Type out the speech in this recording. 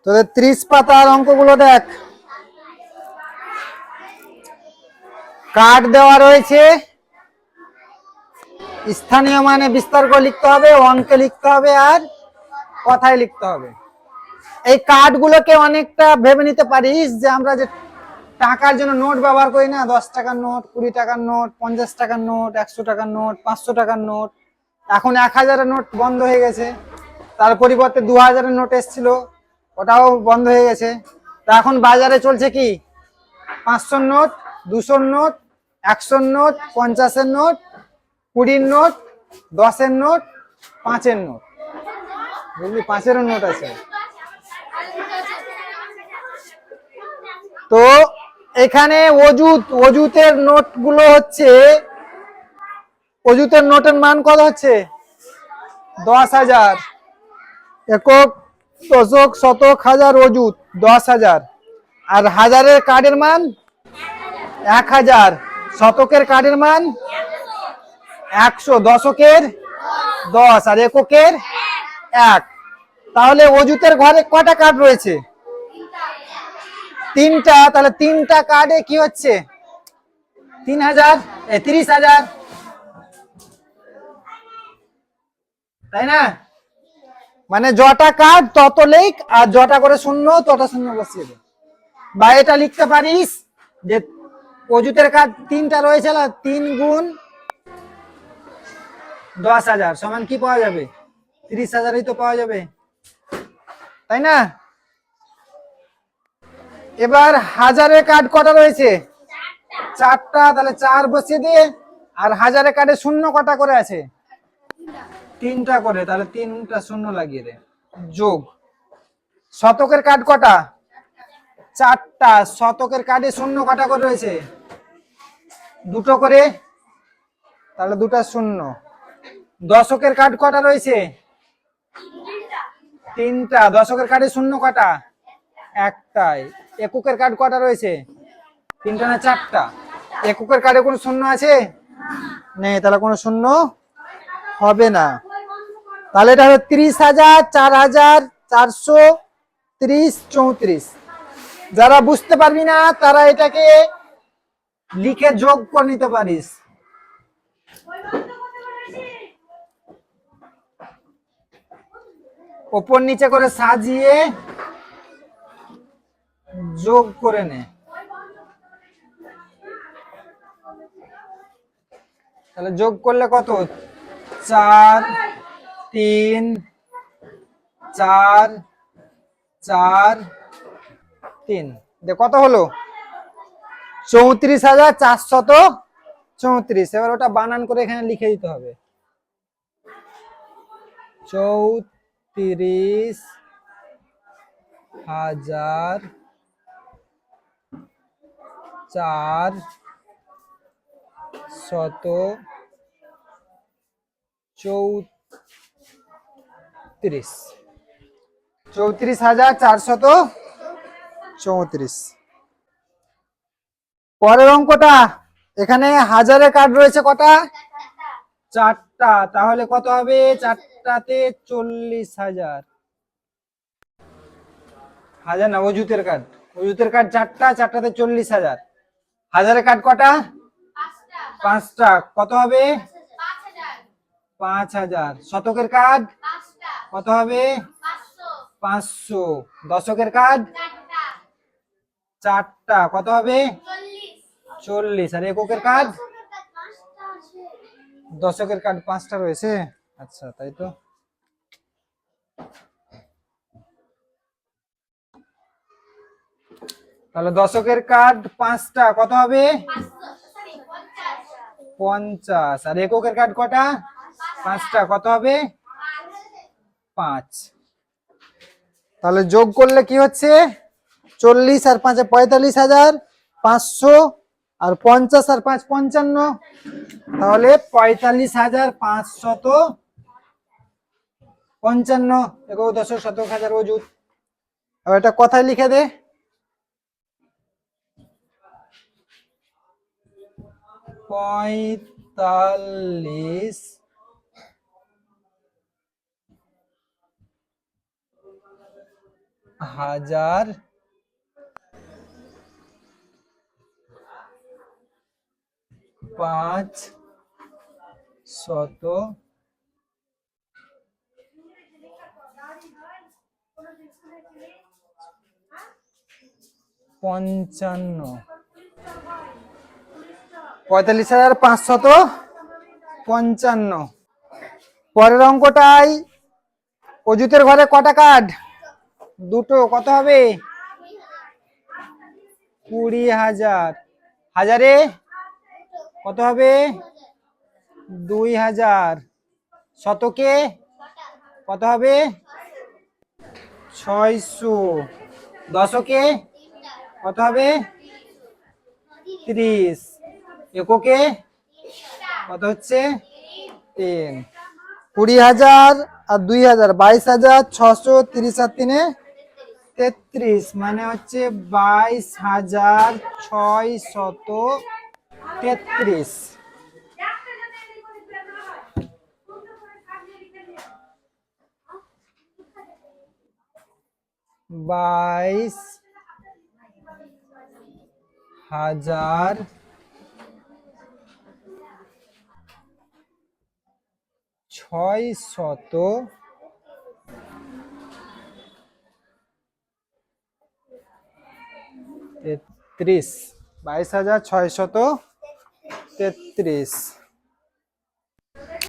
তোদের 30 পাতার অঙ্কগুলো দেখ। কার্ড দেওয়া রয়েছে, স্থানীয় মানে বিস্তার করে লিখতে হবে, অঙ্কে লিখতে হবে, আর কথায় লিখতে হবে। এই কার্ডগুলোকে অনেকটা ভেবে নিতে পারিস যে আমরা যে টাকার জন্য নোট ব্যবহার করি না, 10 টাকার নোট, 20 টাকার নোট, 50 টাকার নোট, 100 টাকার নোট, 500 টাকার নোট। এখন 1000-এর নোট বন্ধ হয়ে গেছে, তার পরিবর্তে 2000-এর নোট এসেছিল, ওটাও বন্ধ হয়ে গেছে। তা এখন বাজারে চলছে কি 500-র নোট, 200-র নোট, 100-র নোট, 50-এর নোট, 20-র নোট, 10-এর নোট, 5-এর নোট। বুঝলি, 5-এরও নোট আছে। তো এখানে অজুতের নোটগুলো হচ্ছে, অজুতের নোটের মান কত হচ্ছে 10,000। একক, দশক, শতক, হাজার, অজুত 10,000। আর হাজারের কার্ডের মান 1000, শতকের কার্ডের মান 100, দশকের 10 আর এককের 1। তাহলে অজুতের ঘরে কয়টা কার্ড রয়েছে? 3টা। তাহলে 3টা কার্ডে কি হচ্ছে 3000, 30,000, তাই না? মানে যটা কার্ড তত লেখ, আর যটা করে শূন্য তত শূন্য বসিয়ে দে। বা এটা লিখতে পারিস যে অজুতের কার্ড 3টা রয়েছে, 3 গুণ 10,000 সমান কি পাওয়া যাবে? 30,000ই তো পাওয়া যাবে, তাই না? এবার হাজারের কার্ড কটা রয়েছে? 4টা। তাহলে 4 বসিয়ে দিয়ে, আর হাজারের কার্ডে শূন্য কটা করে আছে? 3টা করে। তাহলে 3টা শূন্য লাগিয়ে দে। যোগ। শতকের কার্ড কটা? 4টা। শতকের কার্ডে শূন্য কটা করে রয়েছে? 2টো করে। তাহলে 2টা শূন্য। দশকের কার্ড কটা রয়েছে? 3টা। দশকের কার্ডে শূন্য কটা? একটাই। এককের কার্ড কটা রয়েছে? 3টা না 4টা? এককের কার্ডে কোনো শূন্য আছে? নেই, তাহলে কোনো শূন্য হবে না। তাহলে এটা হবে 30,000, 4,000, 430, 34। যারা বুঝতে পারবি না তারা এটাকে লিখে যোগ করে নিতে পারিস। ওপর নিচে করে সাজিয়ে যোগ করে নে। তাহলে যোগ করলে কত? 4, 3, 4, 4, 3 দে কত হলো? 34,434। এবার ওটা বানান করে এখানে লিখে দিতে হবে। 34,434। পরের অঙ্কটা, এখানে হাজারের কার্ড রয়েছে কটা? 4টা। তাহলে কত হবে? 4টাতে 40,000। হাজার না, অজুতের কার্ড। অজুতের কার্ড 4টা, 4টাতে 40,000। হাজারের কার্ড কটা? 5টা। কত হবে? 5,000। শতকের কার্ড কত হবে? 500। দশকের কার্ড 4টা। কত হবে? 40। আর এককের কার্ড? দশকের কার্ড 5টা রয়েছে। আচ্ছা, তাই তো। তাহলে দশকের কার্ড 5টা। কত হবে? 50। আর এককের কার্ড কটা? 5টা। কত হবে? 5। তাহলে যোগ করলে কি হচ্ছে? 40 আর 5 45,500, আর 50 আর 5 55। তাহলে 45,555। একক, দশক, শতক, হাজার, অযুত। আর এটা কথায় লিখে দে। 45, হাজার পাঁচ শত পঞ্চান্ন, 45,555। পরের অঙ্কটাই অজুতের ঘরে কটা কার্ড? দুটো। কত হবে? 20,000। হাজারে কত হবে? 2,000। শতকে কত হবে? 600। দশকে কত হবে? 30। এককে কত হচ্ছে? 10। 20,000 আর 2,000, 22,630 আর 3 33, মানে হচ্ছে 22,633। 22,633। 22,633।